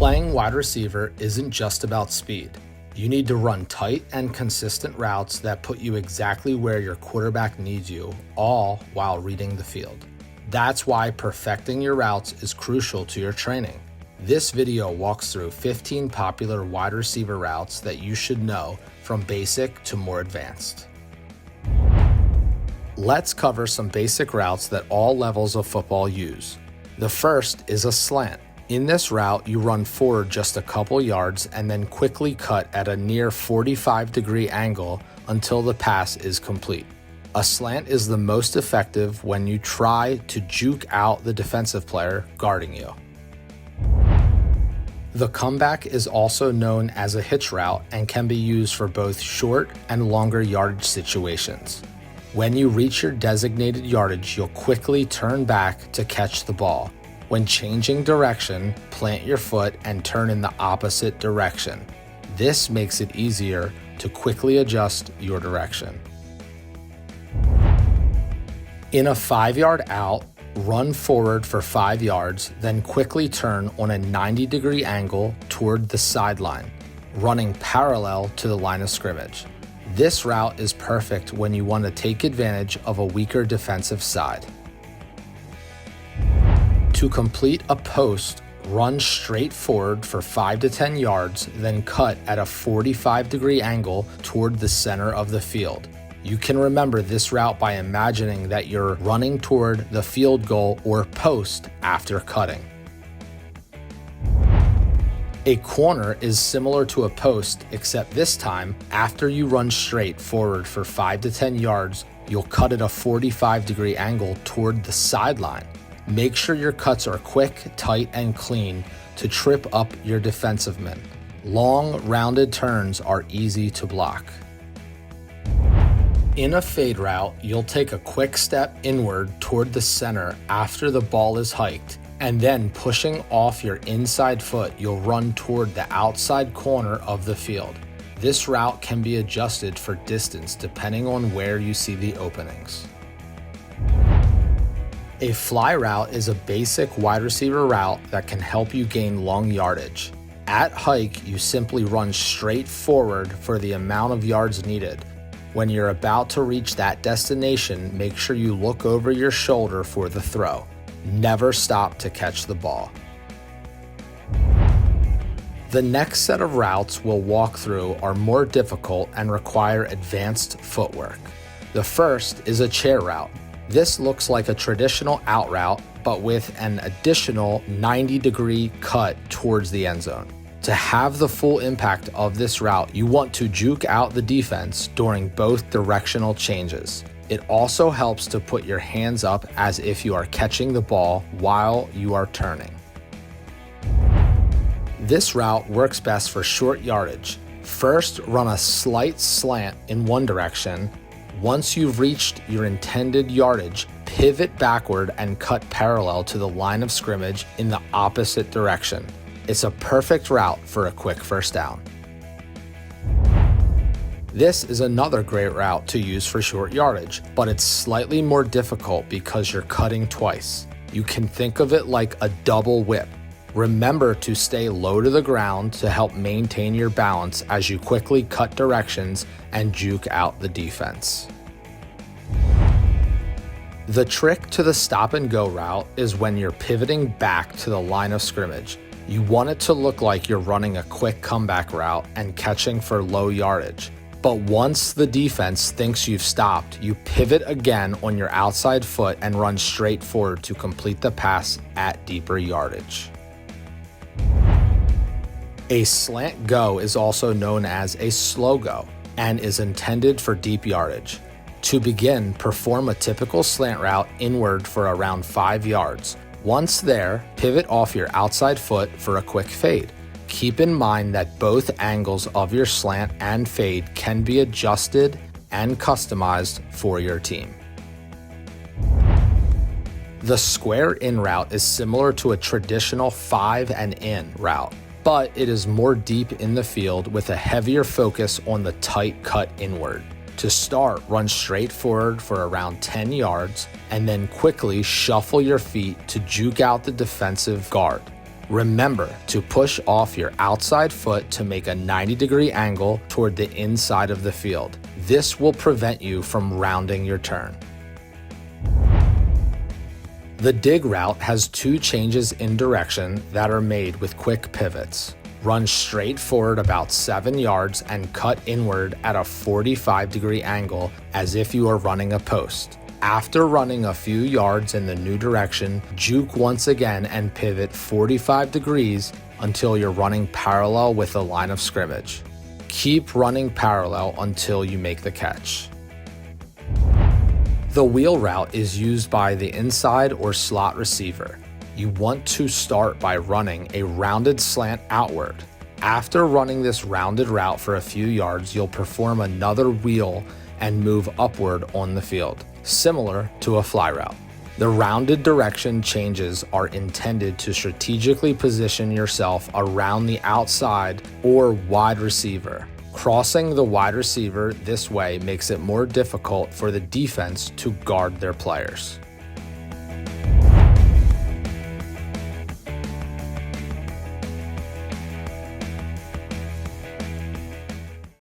Playing wide receiver isn't just about speed. You need to run tight and consistent routes that put you exactly where your quarterback needs you, all while reading the field. That's why perfecting your routes is crucial to your training. This video walks through 15 popular wide receiver routes that you should know from basic to more advanced. Let's cover some basic routes that all levels of football use. The first is a slant. In this route, you run forward just a couple yards and then quickly cut at a near 45-degree angle until the pass is complete. A slant is the most effective when you try to juke out the defensive player guarding you. The comeback is also known as a hitch route and can be used for both short and longer yardage situations. When you reach your designated yardage, you'll quickly turn back to catch the ball. When changing direction, plant your foot and turn in the opposite direction. This makes it easier to quickly adjust your direction. In a 5-yard out, run forward for 5 yards, then quickly turn on a 90-degree angle toward the sideline, running parallel to the line of scrimmage. This route is perfect when you want to take advantage of a weaker defensive side. To complete a post, run straight forward for 5 to 10 yards, then cut at a 45-degree angle toward the center of the field. You can remember this route by imagining that you're running toward the field goal or post after cutting. A corner is similar to a post, except this time, after you run straight forward for 5 to 10 yards, you'll cut at a 45-degree angle toward the sideline. Make sure your cuts are quick, tight, and clean to trip up your defensive men. Long, rounded turns are easy to block. In a fade route, you'll take a quick step inward toward the center after the ball is hiked, and then pushing off your inside foot, you'll run toward the outside corner of the field. This route can be adjusted for distance depending on where you see the openings. A fly route is a basic wide receiver route that can help you gain long yardage. At hike, you simply run straight forward for the amount of yards needed. When you're about to reach that destination, make sure you look over your shoulder for the throw. Never stop to catch the ball. The next set of routes we'll walk through are more difficult and require advanced footwork. The first is a chair route. This looks like a traditional out route, but with an additional 90-degree cut towards the end zone. To have the full impact of this route, you want to juke out the defense during both directional changes. It also helps to put your hands up as if you are catching the ball while you are turning. This route works best for short yardage. First, run a slight slant in one direction. Once you've reached your intended yardage, pivot backward and cut parallel to the line of scrimmage in the opposite direction. It's a perfect route for a quick first down. This is another great route to use for short yardage, but it's slightly more difficult because you're cutting twice. You can think of it like a double whip. Remember to stay low to the ground to help maintain your balance as you quickly cut directions and juke out the defense. The trick to the stop and go route is when you're pivoting back to the line of scrimmage. You want it to look like you're running a quick comeback route and catching for low yardage. But once the defense thinks you've stopped, you pivot again on your outside foot and run straight forward to complete the pass at deeper yardage. A slant go is also known as a slow go and is intended for deep yardage. To begin, perform a typical slant route inward for around 5 yards. Once there, pivot off your outside foot for a quick fade. Keep in mind that both angles of your slant and fade can be adjusted and customized for your team. The square in route is similar to a traditional 5 and in route, but it is more deep in the field with a heavier focus on the tight cut inward. To start, run straight forward for around 10 yards and then quickly shuffle your feet to juke out the defensive guard. Remember to push off your outside foot to make a 90-degree angle toward the inside of the field. This will prevent you from rounding your turn. The dig route has two changes in direction that are made with quick pivots. Run straight forward about 7 yards and cut inward at a 45-degree angle as if you are running a post. After running a few yards in the new direction, juke once again and pivot 45 degrees until you're running parallel with the line of scrimmage. Keep running parallel until you make the catch. The wheel route is used by the inside or slot receiver. You want to start by running a rounded slant outward. After running this rounded route for a few yards, you'll perform another wheel and move upward on the field, similar to a fly route. The rounded direction changes are intended to strategically position yourself around the outside or wide receiver. Crossing the wide receiver this way makes it more difficult for the defense to guard their players.